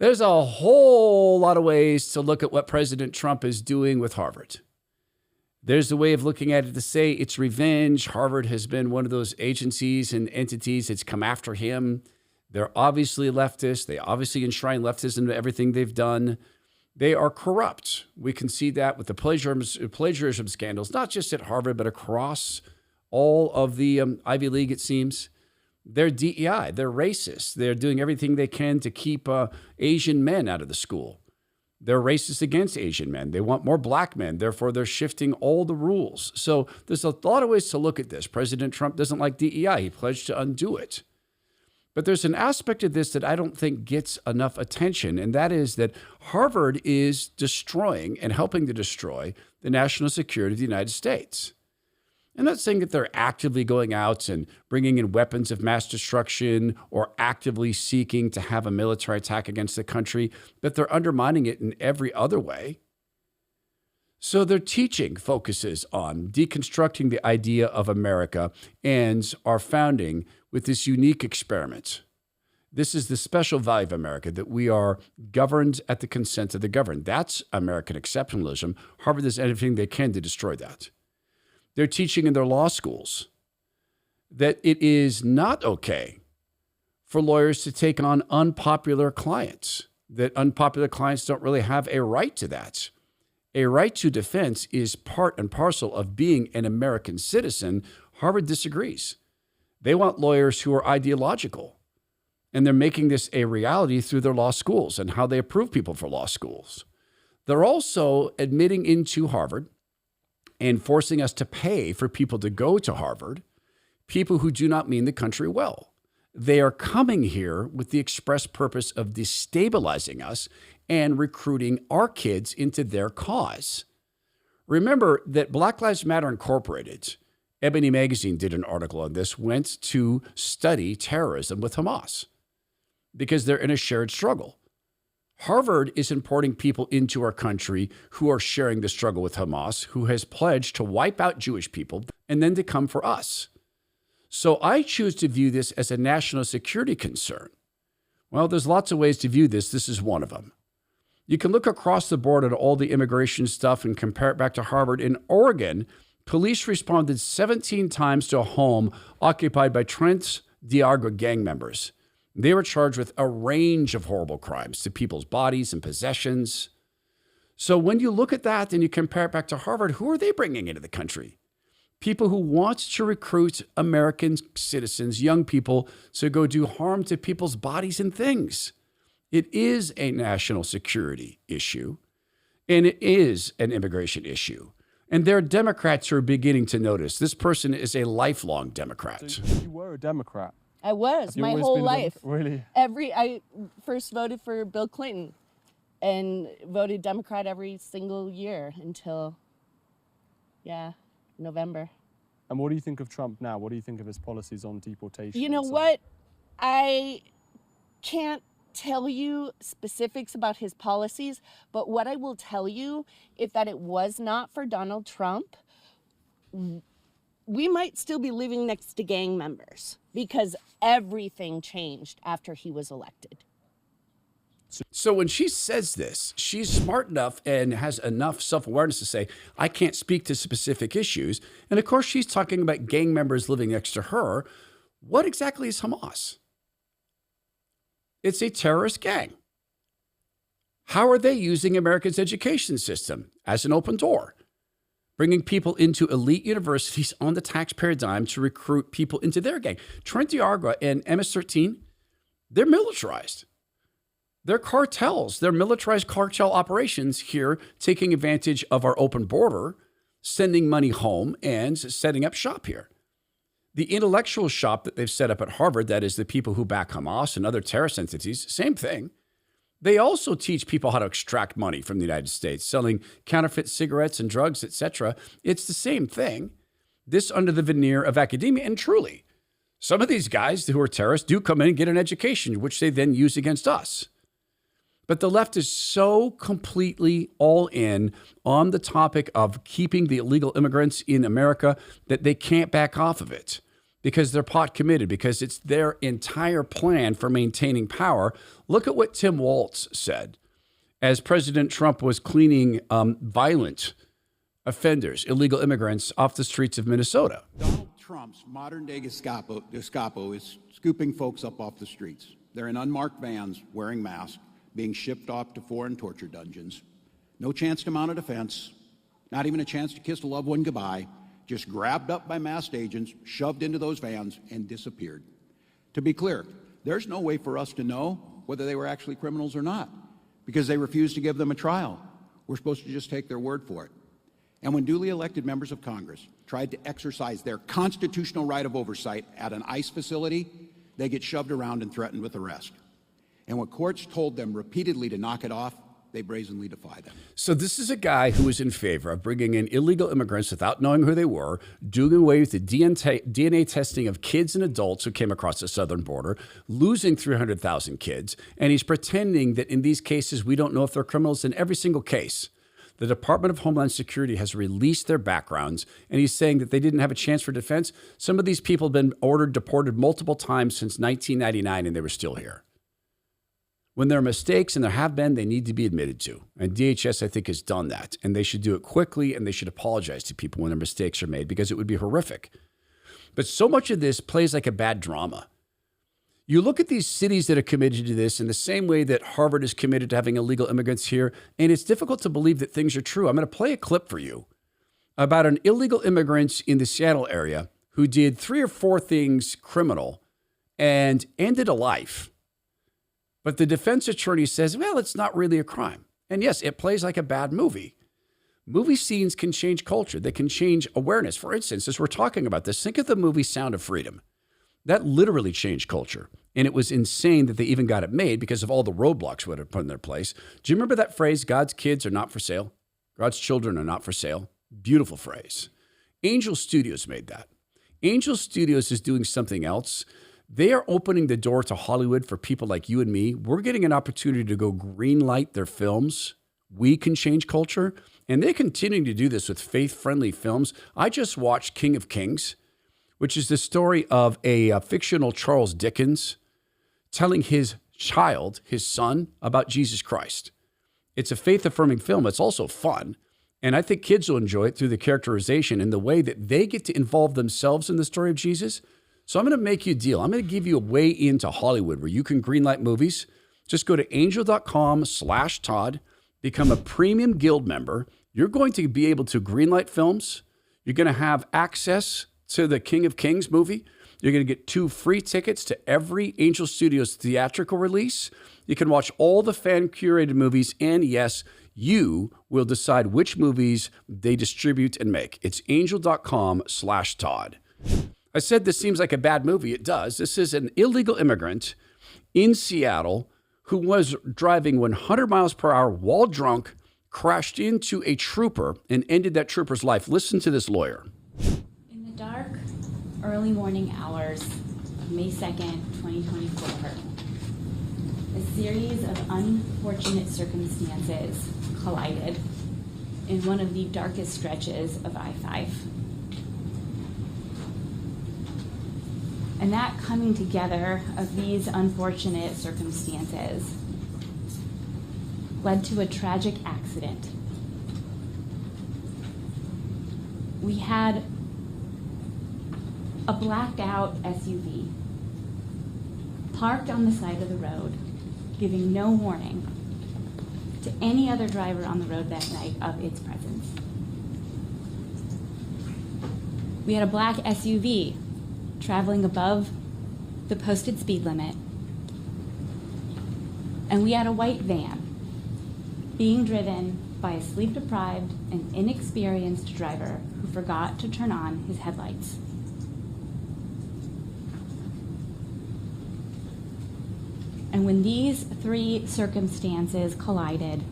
There's a whole lot of ways to look at what President Trump is doing with Harvard. There's a way of looking at it to say it's revenge. Harvard has been one of those agencies and entities that's come after him. They're obviously leftist. They obviously enshrine leftism into everything they've done. They are corrupt. We can see that with the plagiarism scandals, not just at Harvard, but across all of the Ivy League, it seems. They're DEI. They're racist. They're doing everything they can to keep Asian men out of the school. They're racist against Asian men. They want more black men. Therefore, they're shifting all the rules. So there's a lot of ways to look at this. President Trump doesn't like DEI. He pledged to undo it. But there's an aspect of this that I don't think gets enough attention, and that is that Harvard is destroying and helping to destroy the national security of the United States. I'm not saying that they're actively going out and bringing in weapons of mass destruction or actively seeking to have a military attack against the country, but they're undermining it in every other way. So their teaching focuses on deconstructing the idea of America and our founding with this unique experiment. This is the special value of America, that we are governed at the consent of the governed. That's American exceptionalism. Harvard does everything they can to destroy that. They're teaching in their law schools that it is not okay for lawyers to take on unpopular clients, that unpopular clients don't really have a right to that. A right to defense is part and parcel of being an American citizen. Harvard disagrees. They want lawyers who are ideological, and they're making this a reality through their law schools and how they approve people for law schools. They're also admitting into Harvard and forcing us to pay for people to go to Harvard, people who do not mean the country well. They are coming here with the express purpose of destabilizing us and recruiting our kids into their cause. Remember that Black Lives Matter Incorporated, Ebony Magazine did an article on this, went to study terrorism with Hamas because they're in a shared struggle. Harvard is importing people into our country who are sharing the struggle with Hamas, who has pledged to wipe out Jewish people and then to come for us. So I choose to view this as a national security concern. Well, there's lots of ways to view this. This is one of them. You can look across the board at all the immigration stuff and compare it back to Harvard. In Oregon, police responded 17 times to a home occupied by Trent D'Argo gang members. They were charged with a range of horrible crimes to people's bodies and possessions. So when you look at that and you compare it back to Harvard, who are they bringing into the country? People who want to recruit American citizens, young people, to go do harm to people's bodies and things. It is a national security issue, and it is an immigration issue. And there are Democrats who are beginning to notice. This person is a lifelong Democrat. So you were a Democrat? I was my whole life. Really? I first voted for Bill Clinton and voted Democrat every single year until, November. And what do you think of Trump now? What do you think of his policies on deportation? You know what? I can't tell you specifics about his policies, but what I will tell you is that it was not for Donald Trump, we might still be living next to gang members because everything changed after he was elected. So when she says this, she's smart enough and has enough self-awareness to say, I can't speak to specific issues. And of course, she's talking about gang members living next to her. What exactly is Hamas? It's a terrorist gang. How are they using America's education system as an open door? Bringing people into elite universities on the taxpayer dime to recruit people into their gang. Trent D'Argo and MS-13, they're militarized. They're cartels. They're militarized cartel operations here, taking advantage of our open border, sending money home, and setting up shop here. The intellectual shop that they've set up at Harvard, that is the people who back Hamas and other terrorist entities, same thing. They also teach people how to extract money from the United States, selling counterfeit cigarettes and drugs, etc. It's the same thing. This under the veneer of academia. And truly, some of these guys who are terrorists do come in and get an education, which they then use against us. But the left is so completely all in on the topic of keeping the illegal immigrants in America that they can't back off of it. because they're pot committed, because it's their entire plan for maintaining power. Look at what Tim Walz said as President Trump was cleaning violent offenders, illegal immigrants off the streets of Minnesota. Donald Trump's modern-day Gestapo is scooping folks up off the streets. They're in unmarked vans, wearing masks, being shipped off to foreign torture dungeons. No chance to mount a defense, not even a chance to kiss a loved one goodbye, just grabbed up by masked agents, shoved into those vans, and disappeared. To be clear, there's no way for us to know whether they were actually criminals or not, because they refused to give them a trial. We're supposed to just take their word for it. And when duly elected members of Congress tried to exercise their constitutional right of oversight at an ICE facility, they get shoved around and threatened with arrest. And when courts told them repeatedly to knock it off, they brazenly defy them. So this is a guy who is in favor of bringing in illegal immigrants without knowing who they were, doing away with the DNA testing of kids and adults who came across the southern border, losing 300,000 kids, and he's pretending that in these cases we don't know if they're criminals. In every single case, the Department of Homeland Security has released their backgrounds, and he's saying that they didn't have a chance for defense. Some of these people have been ordered deported multiple times since 1999, and they were still here. When there are mistakes, and there have been, they need to be admitted to. And DHS, I think, has done that. And they should do it quickly, and they should apologize to people when their mistakes are made, because it would be horrific. But so much of this plays like a bad drama. You look at these cities that are committed to this in the same way that Harvard is committed to having illegal immigrants here, and it's difficult to believe that things are true. I'm going to play a clip for you about an illegal immigrant in the Seattle area who did 3 or 4 things criminal and ended a life. But the defense attorney says, well, it's not really a crime. And yes, it plays like a bad movie. Movie scenes can change culture. They can change awareness. For instance, as we're talking about this, think of the movie Sound of Freedom. That literally changed culture. And it was insane that they even got it made because of all the roadblocks would have put in their place. Do you remember that phrase, God's kids are not for sale? God's children are not for sale? Beautiful phrase. Angel Studios made that. Angel Studios is doing something else. They are opening the door to Hollywood for people like you and me. We're getting an opportunity to go greenlight their films. We can change culture. And they're continuing to do this with faith-friendly films. I just watched King of Kings, which is the story of a fictional Charles Dickens telling his child, his son, about Jesus Christ. It's a faith-affirming film. It's also fun. And I think kids will enjoy it through the characterization and the way that they get to involve themselves in the story of Jesus. So I'm going to make you a deal. I'm going to give you a way into Hollywood where you can greenlight movies. Just go to angel.com/Todd, become a premium guild member. You're going to be able to greenlight films. You're going to have access to the King of Kings movie. You're going to get 2 free tickets to every Angel Studios theatrical release. You can watch all the fan-curated movies. And yes, you will decide which movies they distribute and make. It's angel.com/Todd. I said this seems like a bad movie. It does. This is an illegal immigrant in Seattle who was driving 100 miles per hour while drunk, crashed into a trooper and ended that trooper's life. Listen to this lawyer. In the dark, early morning hours of May 2nd, 2024, a series of unfortunate circumstances collided in one of the darkest stretches of I-5. And that coming together of these unfortunate circumstances led to a tragic accident. We had a blacked out SUV parked on the side of the road, giving no warning to any other driver on the road that night of its presence. We had a black SUV traveling above the posted speed limit, and we had a white van being driven by a sleep-deprived and inexperienced driver who forgot to turn on his headlights. And when these 3 circumstances collided,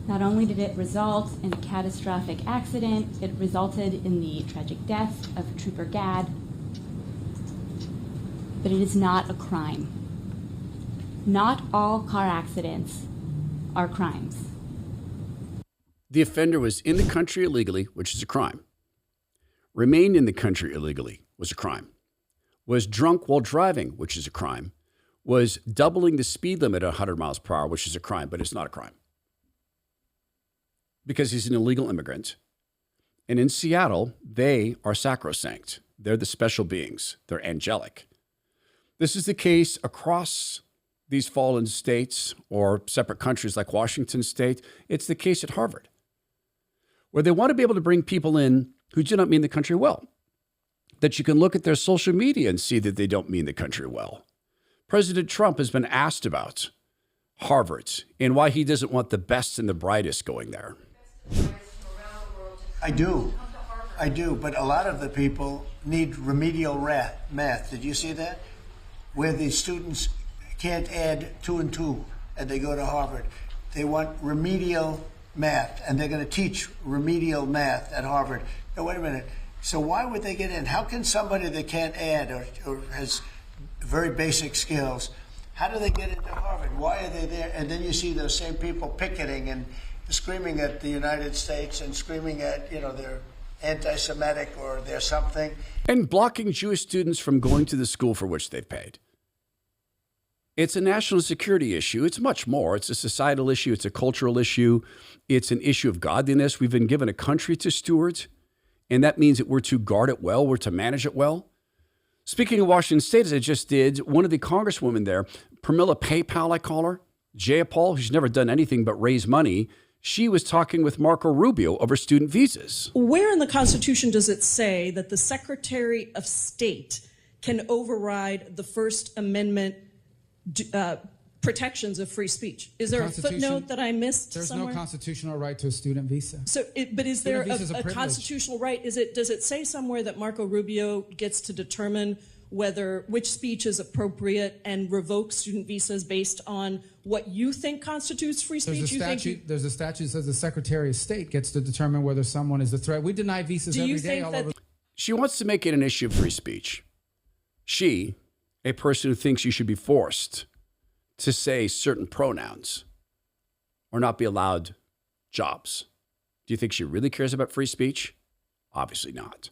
not only did it result in a catastrophic accident, it resulted in the tragic death of Trooper Gadd, but it is not a crime. Not all car accidents are crimes. The offender was in the country illegally, which is a crime. remained in the country illegally was a crime, was drunk while driving, which is a crime, was doubling the speed limit at 100 miles per hour, which is a crime, but it's not a crime because he's an illegal immigrant. And in Seattle, they are sacrosanct. They're the special beings. They're angelic. This is the case across these fallen states or separate countries like Washington State. It's the case at Harvard, where they want to be able to bring people in who do not mean the country well, that you can look at their social media and see that they don't mean the country well. President Trump has been asked about Harvard and why he doesn't want the best and the brightest going there. I do, but a lot of the people need remedial math. Did you see that? Where the students can't add 2 and 2 and they go to Harvard. They want remedial math, and they're going to teach remedial math at Harvard. Now, wait a minute. So why would they get in? How can somebody that can't add or has very basic skills, how do they get into Harvard? Why are they there? And then you see those same people picketing and screaming at the United States and screaming at, they're anti-Semitic or they're something. And blocking Jewish students from going to the school for which they've paid. It's a national security issue. It's much more. It's a societal issue. It's a cultural issue. It's an issue of godliness. We've been given a country to steward, and that means that we're to guard it well. We're to manage it well. Speaking of Washington State, as I just did, one of the congresswomen there, Pramila PayPal, I call her, Jayapal, who's never done anything but raise money, she was talking with Marco Rubio over student visas. Where in the Constitution does it say that the Secretary of State can override the First Amendment protections of free speech? Is there a footnote that I missed somewhere? There's no constitutional right to a student visa. So, but is there a constitutional right? Does it say somewhere that Marco Rubio gets to determine which speech is appropriate and revoke student visas based on what you think constitutes free speech? There's a statute that says the Secretary of State gets to determine whether someone is a threat. We deny visas every day all over. She wants to make it an issue of free speech. She, a person who thinks you should be forced to say certain pronouns or not be allowed jobs. Do you think she really cares about free speech? Obviously not.